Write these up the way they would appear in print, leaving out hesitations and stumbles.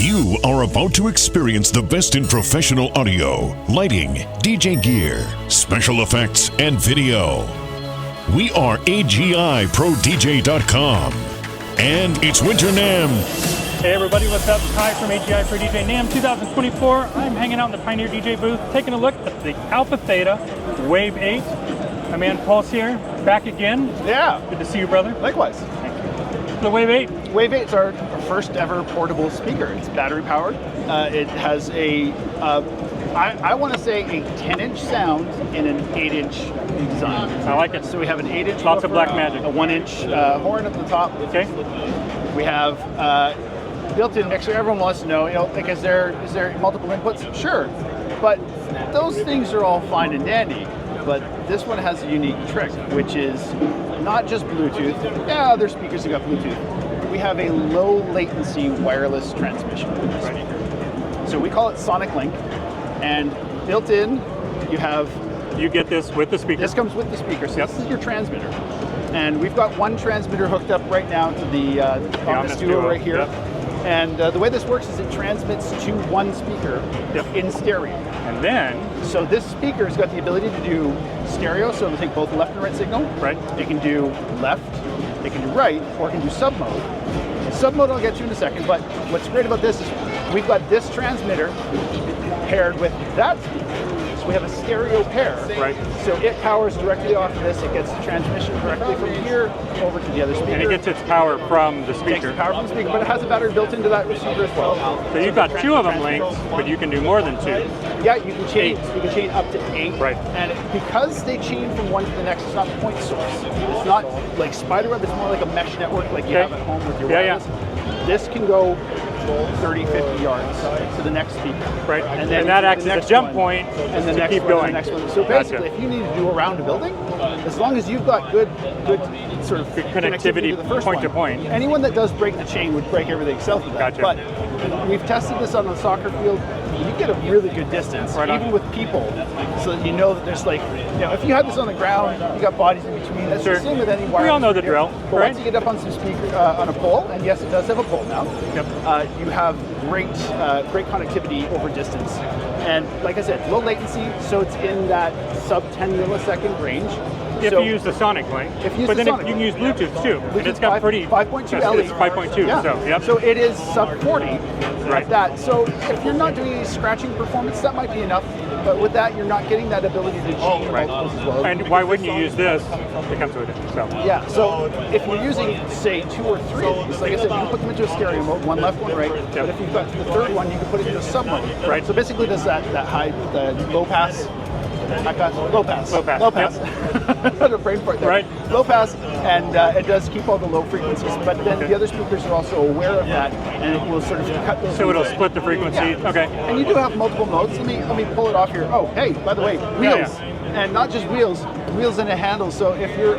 You are about to experience the best in professional audio, lighting, DJ gear, special effects, and video. We are AGIProDJ.com, and it's Winter NAMM. Hey everybody, what's up? Kai from AGI for DJ NAMM 2024. I'm hanging out in the Pioneer DJ booth, taking a look at the AlphaTheta Wave 8. My man Paul's here, back again. Yeah. Good to see you, brother. Likewise. Thank you. The Wave 8. Wave 8 is our first ever portable speaker. It's battery powered. It has a, I want to say a 10-inch sound in an 8-inch design. I like it. So we have an 8-inch Lots woofer, of black magic. a 1-inch horn at the top. Okay. We have built-in mixer. Everyone wants to know, like, is there multiple inputs? Sure, but those things are all fine and dandy. But this one has a unique trick, which is not just Bluetooth. Yeah, other speakers have got Bluetooth. We have a low latency wireless transmission with this speaker. So we call it SonicLink, and built in, you get this with the speaker. This comes with the speaker, so This is your transmitter. And we've got one transmitter hooked up right now to the Omnis Duo right here. Yep. And the way this works is it transmits to one speaker in stereo. And then? So this speaker's got the ability to do stereo, so it'll take both left and right signal. Right. It can do left, it can do right, or it can do sub mode. Sub mode I'll get to in a second, but what's great about this is we've got this transmitter paired with that speaker. We have a stereo pair, right? So it powers directly off of this. It gets the transmission directly from here over to the other speaker. And it gets its power from the speaker. It takes the power from the speaker, but it has a battery built into that receiver as well. So you've got two of them linked, but you can do more than two. Yeah, you can chain. You can chain up to 8. Right. And because they chain from one to the next, it's not point source. It's not like spiderweb. It's more like a mesh network, like you have at home with your wireless. This can go 30, 50 yards to the next speaker. Right, and that acts as a jump point and the to next keep one, going. And the next one. So basically, if you need to do around a building, as long as you've got good sort of connectivity to the first point one, to point. Anyone that does break the chain would break everything south of that. Gotcha. But we've tested this on the soccer field. You get a really good distance, even with people, so that you know that there's if you had this on the ground, you got bodies in between. That's the same with any wireless. We all know the drill, But once you get up on some speaker, on a pole, and yes, it does have a pole now, you have great connectivity over distance. And like I said, low latency, so it's in that sub 10 millisecond range. If you use the SonicLink, but then you can use Bluetooth too. And it's got 5.2 LE. It's 5.2, So it is sub 40 at that. So if you're not doing any scratching performance, that might be enough. But with that, you're not getting that ability to chain multiples as well. And why wouldn't you use this? It comes with it. So. Yeah, so if you're using, say, 2 or 3 of these, like I said, you can put them into a stereo mode, one left, one right. But if you've got the third one, you can put it into a sub mode. Right. So basically, does that high, the low pass. Low pass. Low pass. Yep. A brain fart there. Right. Low pass, and it does keep all the low frequencies. But then the other speakers are also aware of that, and it will sort of cut those. So it'll split the frequency. Yeah. Okay. And you do have multiple modes. Let me pull it off here. Oh, hey, by the way, wheels, and not just wheels and a handle. So if you're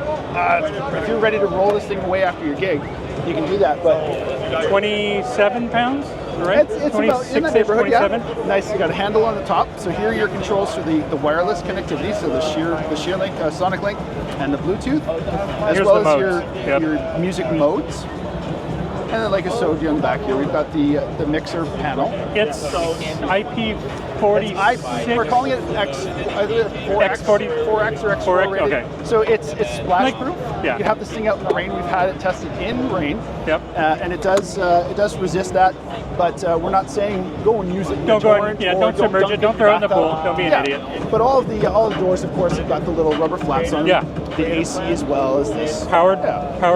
ready to roll this thing away after your gig, you can do that. But 27 pounds. Right? It's about in the neighborhood, Nice, you got a handle on the top. So here are your controls for the wireless connectivity, so the SheerLink, SonicLink, and the Bluetooth, as well as your music modes. And then, like I showed you on the back here, we've got the mixer panel. It's IP46. We're calling it X4X or X4 rated. Okay. So it's splash proof. Yeah. You have this thing out in the rain. We've had it tested in rain. Yep. And it does resist that. But we're not saying go and use it in don't submerge it. Don't throw it in the pool. Don't be an idiot. But all the doors, of course, have got the little rubber flaps on them. Yeah. The AC as well as this. Power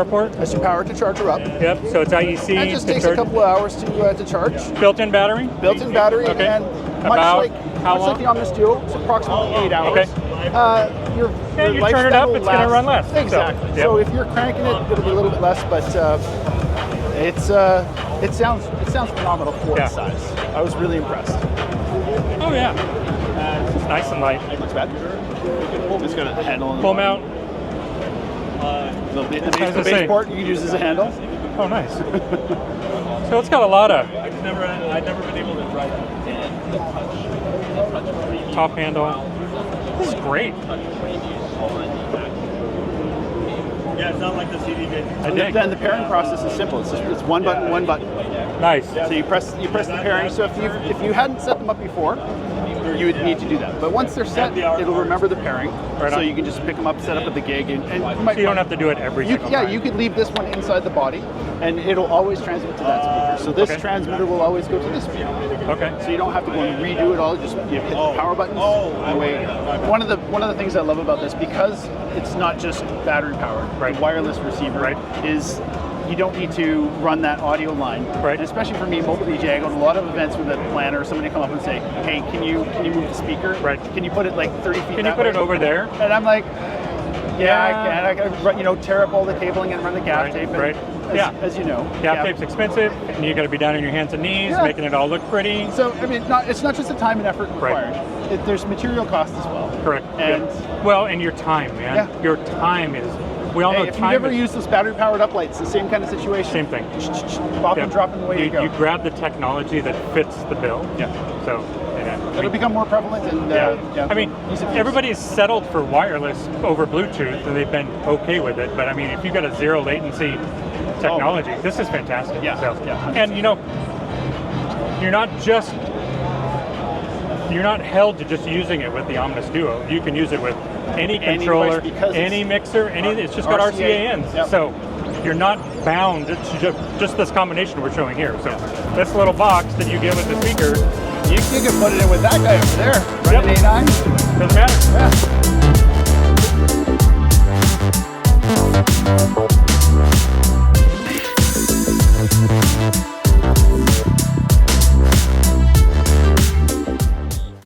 port. That's your power to charge her up. Yep. So it's IEC. And it just takes a couple of hours to charge. Built-in battery. Built-in battery. Okay. And much like the Omnis Duo, it's approximately 8 hours. Okay. Your you turn it up, it's going to run less. Exactly. So if you're cranking it, it'll be a little bit less, but it sounds phenomenal for its size. I was really impressed. Oh yeah. It's nice and light. Not bad. Just got a handle. Pull mount. The base port you can use as a handle. Oh, nice. So it's got a lot of. I've never been able to drive top handle. This is great. Yeah, it's not like the CDJ. I dig. Then the pairing process is simple. It's one button, one button. Nice. So you press the pairing. So if you hadn't set them up before, you would need to do that. But once they're set, it'll remember the pairing. Right so on. you can just pick them up, set up at the gig, and So you don't have to do it every single time. you could leave this one inside the body, and it'll always transmit to that speaker. So this transmitter will always go to this speaker. Okay. So you don't have to go and redo it all. Just hit the power buttons. Away. One of the things I love about this, because it's not just battery powered, Right. the wireless receiver is. You don't need to run that audio line. Right. And especially for me, mobile DJ, I go to a lot of events with a planner, somebody come up and say, hey, can you move the speaker? Right. Can you put it like 30 feet Can you put it over there? And I'm like, yeah, I can. I can, tear up all the cabling and run the gaff tape. And right. As you know. Gaff tape's expensive, and you got to be down on your hands and knees, making it all look pretty. So, I mean, it's not just the time and effort required. There's material cost as well. Correct. And and your time, man. Yeah. Your time is. We all know if time you ever is, use those battery-powered uplights, the same kind of situation. Same thing. Pop and drop and away you go. You grab the technology that fits the bill. Yeah. So, it'll become more prevalent and I mean, everybody's settled for wireless over Bluetooth, and they've been okay with it. But I mean, if you've got a zero latency technology, this is fantastic. Yeah. So, Yeah. and you're not held to just using it with the Omnis Duo. You can use it with any controller, any mixer, it's just got RCA ends. Yep. So you're not bound to just this combination we're showing here. So this little box that you get with the speaker, you can put it in with that guy over there, right? At A9. Doesn't matter.